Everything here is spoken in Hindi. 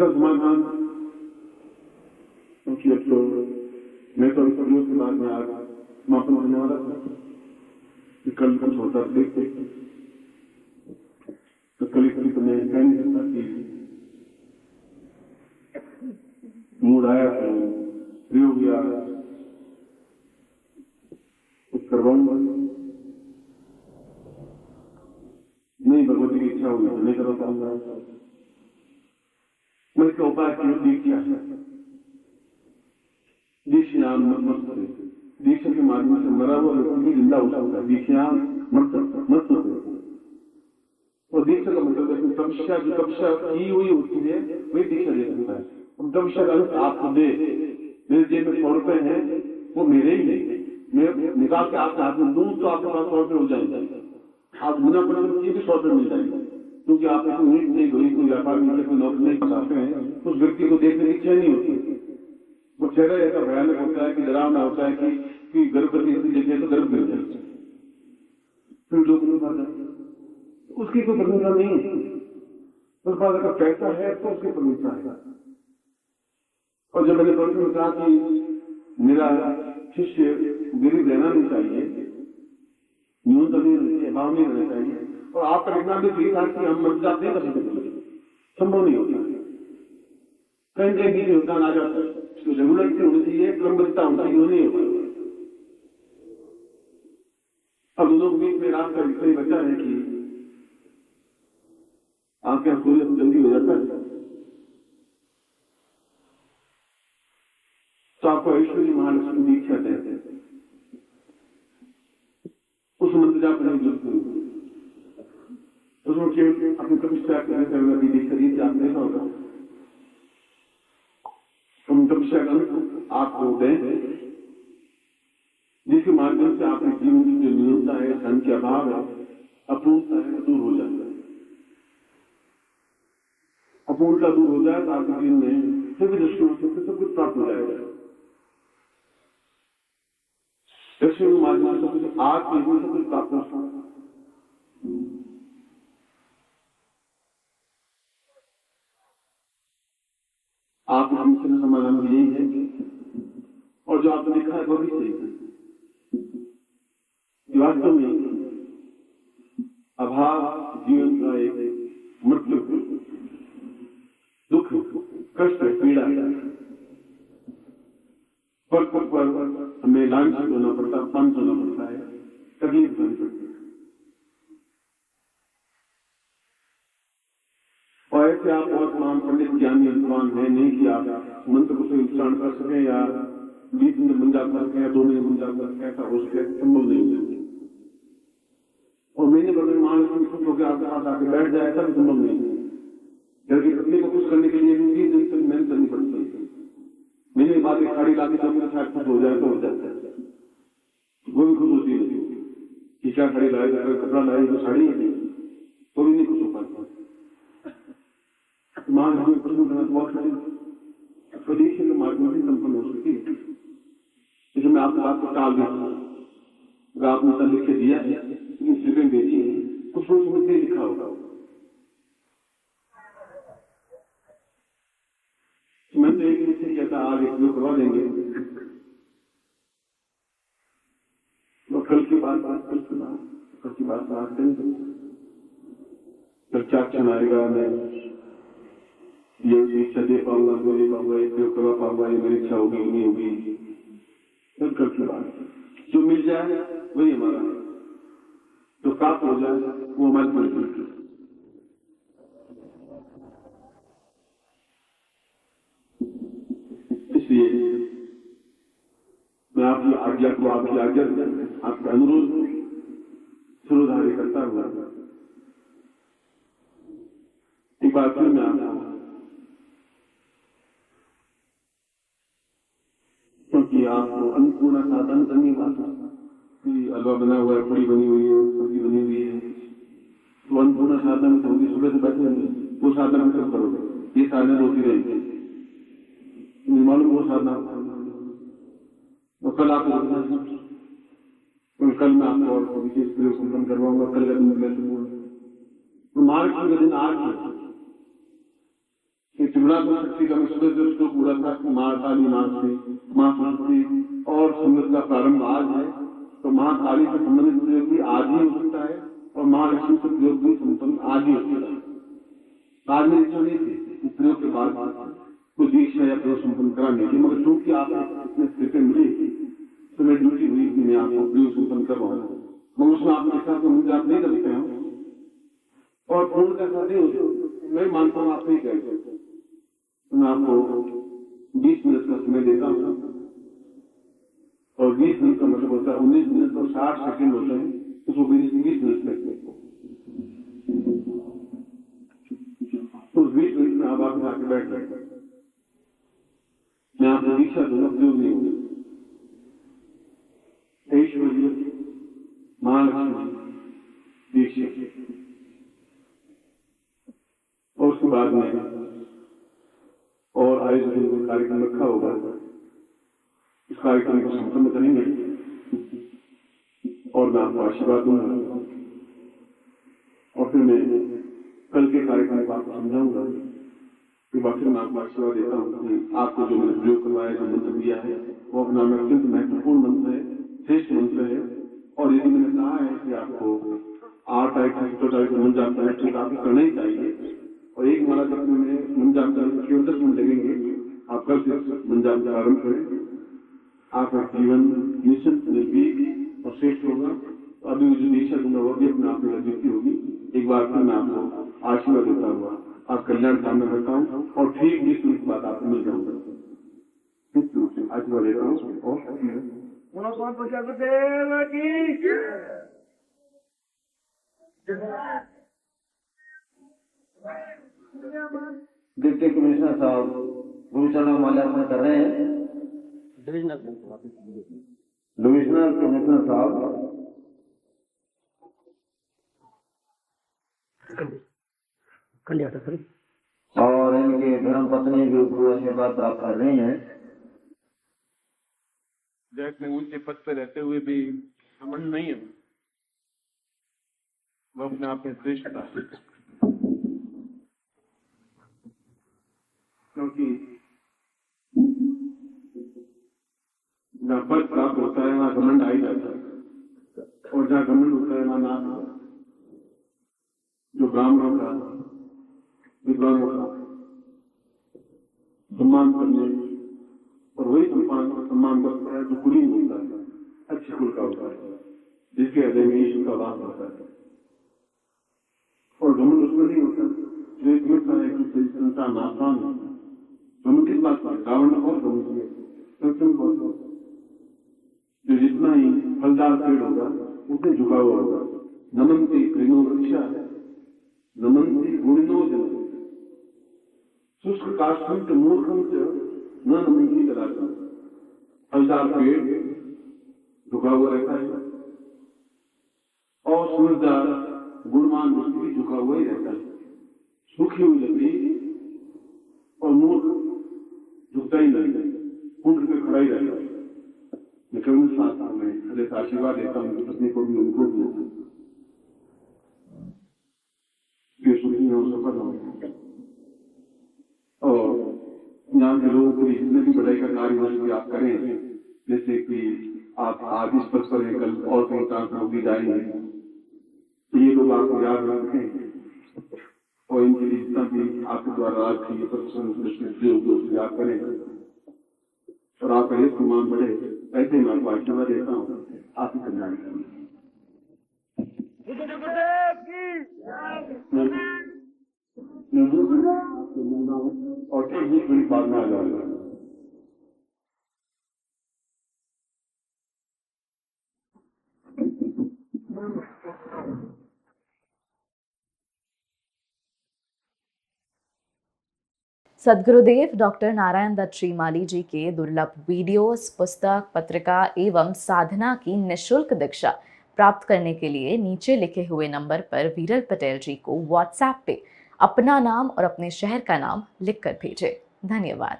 इसका समाधान क्योंकि अब तो मैं तो सदियों के बाद में आज समापन होने वाला था कि कल कुछ होता देखते तो कल इसकी तो मैं कह नहीं सकता कि मूड आया तो फ्री हो गया कुछ करवाऊंगा, नहीं भगवती की इच्छा होगी तो नहीं करा पाऊंगा। मैं इसका उपाय दीक्षा है, दीक्षा मत दीक्षा के माध्यम से मरा हुआ व्यक्ति जिंदा हो सकता है। दीक्षा मत और दीक्षा का मतलब है तपस्या जो तपस्या की हुई होती है वही दीक्षा दे सकता है। तपस्या का अंश आपको दे, मेरे जेब में 100 रुपए हैं वो मेरे ही नहीं, मैं निकाल के आपके हाथ में दूं तो आपके पास 100 रुपए हो जाएंगे, आप बिना परिश्रम किए भी 100 रुपए मिल जाएंगे, क्योंकि आपने कोई नीट नहीं गई, कोई व्यापार नहीं, कोई नौकरी नहीं चाहते हैं, उस व्यक्ति को देखने की इच्छा नहीं होती। वो चेहरा ऐसा भयानक होता है कि डरावना होता है कि गर्भ करके इसलिए देखे तो गर्भ गिर जाए, फिर लोग नहीं पा जाते, उसकी कोई प्रशंसा नहीं है। उस बात अगर पैसा है तो उसकी प्रशंसा है। और जब मैंने प्रश्न में कहा कि मेरा शिष्य गरीब रहना नहीं चाहिए, न्यूनतम नहीं रहना चाहिए, भाव नहीं रहना चाहिए, और आपका इतना भी ठीक था कि हम मदद नहीं कर सकते, संभव नहीं होता। कहीं कहीं बीच योगदान आ जाता है, तो रेगुलरिटी होनी चाहिए, क्रमबद्धता होनी चाहिए, नहीं होता। अब दोनों के बीच में रात का इसलिए बचा है कि आपके सूर्य जल्दी हो जाता है तो आपको ऐश्वर्य महालक्ष्मी दीक्षा देते हैं, उस मंत्र जाप नहीं जुड़ते, उसमें केवल अपनी तपस्या करने से अगर दीक्षा दी आप नहीं होगा, हम तपस्या का आपको दें जिसके माध्यम से आपके जीवन की जो न्यूनता है, धन के अभाव है, अपूर्णता है, दूर हो जाता है। अपूर्णता दूर हो जाए तो आपके जीवन में सभी दृष्टियों से सब कुछ प्राप्त हो जाएगा। दक्षिण के माध्यम से सब कुछ आज के जीवन सब कुछ प्राप्त हो सकता है। आप मुख्य समाधान यही है, और जो आपने लिखा है वो भी सही है। वास्तव में अभाव जीवन का एक मृत्यु, दुख, कष्ट, पीड़ा है, पर हमें लांछित होना पड़ता है, अपमान होना पड़ता है, तकलीफ होनी पड़ती है। और ऐसे आप और तमाम पंडित ज्ञानी विद्वान है नहीं कि आप मंत्र को सही उच्चारण कर सकें या 20 मिनट मंजाप कर सकें या 2 मिनट मंजाप कर सकें, ऐसा हो सके, संभव नहीं है। और मैंने बदल महालक्ष्मी खुश होकर आपके पास आके बैठ जाए, ऐसा भी संभव नहीं है, क्योंकि पत्नी को खुश करने के लिए 20 दिन तक मेहनत करनी पड़ती है। मैंने बात एक साड़ी लाके तो मेरा शायद खुश हो जाए तो हो जाता है, वो भी खुश होती है कि क्या साड़ी लाएगा, कपड़ा लाएगा, तो साड़ी है तो भी नहीं खुश हो पाता। महालक्ष्मी प्रश्न करना बहुत सारी स्वदेश के माध्यम से संपन्न हो सकती है। जैसे मैं आपको बात को टाल देता हूँ, अगर आपने तब लिख के दिया है, सेकंड भेजी है, कुछ लोग समझते लिखा होगा, मैं तो एक निश्चय कहता आज एक लोग करवा देंगे, तो कल की बात कल की बात करेंगे, कल क्या क्षण आएगा, मैं ये इच्छा दे पाऊंगा, वो दे पाऊंगा, ये प्रयोग करवा पाऊंगा, ये मेरी इच्छा होगी नहीं होगी, कल की बात। जो मिल जाए वही हमारा है, जो प्राप्त हो जाए वो हमारी परिस्थिति। इसलिए मैं आपकी आज्ञा को, आपकी आज्ञा आपका अनुरोध सुरोधार्य करता हुआ एक बार फिर मैं आपको, क्योंकि आपको अन्नपूर्णा साधन करनी बात हलवा बना हुआ है, पूरी बनी हुई है, सब्जी बनी हुई है, तो अन्नपूर्णा साधना में होगी, सुबह से बैठे होंगे, वो साधना में कब करोगे, ये साधना होती रहेगी, मालूम वो साधना। तो कल आप कल मैं आपको और विशेष प्रयोग संपन्न करवाऊंगा, कल का दिन मैं तो मार्च का दिन आज शिवरात्रि शक्ति का मैं सुबह से श्लोक बोला था कि महाकाली माँ से माँ सरस्वती और संगत का प्रारंभ आज है, तो महाकाली से संबंधित प्रयोग भी आज ही हो सकता है और महालक्ष्मी से प्रयोग भी संपन्न आज ही हो सकता है। आज मेरी इच्छा नहीं थी इस प्रयोग के बाद कोई दीक्षा या प्रयोग संपन्न कराने की, मगर चूंकि आप इतने स्थिति मिली तो मेरी ड्यूटी हुई कि मैं आपको प्रयोग संपन्न करवाऊंगा, मगर उसमें आपके साथ मुझे आप नहीं करते हैं और पूर्ण का साथ नहीं मैं मानता हूँ आप नहीं कहते, तो मैं आपको 20 मिनट का समय देता हूँ और 20 मिनट का मतलब होता है 19 मिनट और 60 सेकंड होते हैं, उसको 20 मिनट लगते हैं। तो 20 मिनट में आप आके आके बैठ जाए, मैं आपको दीक्षा दूंगा, प्रयोग नहीं होगी। ऐश्वर्य महालक्ष्मी दीक्षा और उसके बाद में और आयोजन कार्यक्रम रखा होगा, इस कार्यक्रम को संपन्न करेंगे और मैं आपको आशीर्वाद दूंगा और फिर मैं कल के कार्यक्रम को आपको समझाऊंगा कि फिर मैं आपको आशीर्वाद देता हूँ कि आपको जो मैंने प्रयोग करवाया, जो मंत्र दिया है वो अपना में अत्यंत महत्वपूर्ण मंत्र है, श्रेष्ठ मंत्र है। और यदि मैंने कहा है कि आपको 8 तारीख मन जाप करना ठीक आपको करना ही चाहिए और एक माला जपने में मन जाप करने केवल 10 मिनट लगेंगे, आप कल से मन जाप प्रारंभ करें, आपका जीवन निश्चित निर्भीक और श्रेष्ठ होगा। तो अभी जो दीक्षा दूंगा वो भी अपने आप में अद्वितीय होगी। एक बार फिर मैं आपको आशीर्वाद देता हुआ आप कल्याण कामना करता हूँ और ठीक 20 मिनट बाद आपको मिल जाऊंगा, निश्चित रूप से आशीर्वाद देता हूँ। डिप्टी कमिश्नर साहब गुरुचरण माल्यार्पण कर रहे हैं। डिविजनल कमिश्नर साहब और इनके धर्म पत्नी भी गुरु आशीर्वाद प्राप्त कर रही हैं। जैसे ऊंचे पद पर रहते हुए भी घमंड नहीं है, वो अपने आप में श्रेष्ठता है, क्योंकि जहाँ पद प्राप्त होता है वहाँ घमंड आ ही जाता है और जहाँ घमंड होता है वहाँ नाश होता है। जो ब्राह्मणों का विद्वानों का सम्मान करने और वही सम्मान करता है जो कुलीन होता है, अच्छे कुल का होता है, जिसके हृदय में ईश्वर का वास होता है। और घमंड उसमें नहीं होता जो एक मित्र है कि संसार आसान होता है। घमंड किस बात का? रावण ने बहुत घमंड किया, जो जितना ही फलदार पेड़ होगा उतने झुका हुआ होगा। नमन्ति प्रेमो रक्षा है, नमन्ति गुणिनो जन शुष्क काष्ठम मूर्खम च न नमन्ति कदाचन। फलदार पेड़ झुका हुआ रहता है और समझदार गुणवान व्यक्ति भी झुका हुआ ही रहता है। सूखी हुई लकड़ी और मूर्ख झुकता ही नहीं, फूट के खड़ा ही रहता है। मैं कभी साथ में हृदय आशीर्वाद देता हूँ पत्नी को भी, उनको भी सुखी हो, सफल हो और यहाँ के लोगों को जितने भी बढ़ाई का कार्य हो सके आप करें। जैसे कि आप आज इस पद पर हैं, कल और कहीं काम होगी जाएंगे, तो ये लोग आपको याद रखें और इनके लिए जितना भी आपके द्वारा आज की प्रसन्न याद करें और आपका ये सम्मान बढ़े। ऐसे मैं आपको आशीर्वाद देता हूँ, आप ही कल्याण करें। और ठीक 20 मिनट बाद में आ जाऊंगा। सद्गुरुदेव डॉक्टर नारायण दत्त श्रीमाली जी के दुर्लभ वीडियोस, पुस्तक, पत्रिका एवं साधना की निःशुल्क दीक्षा प्राप्त करने के लिए नीचे लिखे हुए नंबर पर वीरल पटेल जी को व्हाट्सएप पे अपना नाम और अपने शहर का नाम लिखकर भेजें। धन्यवाद।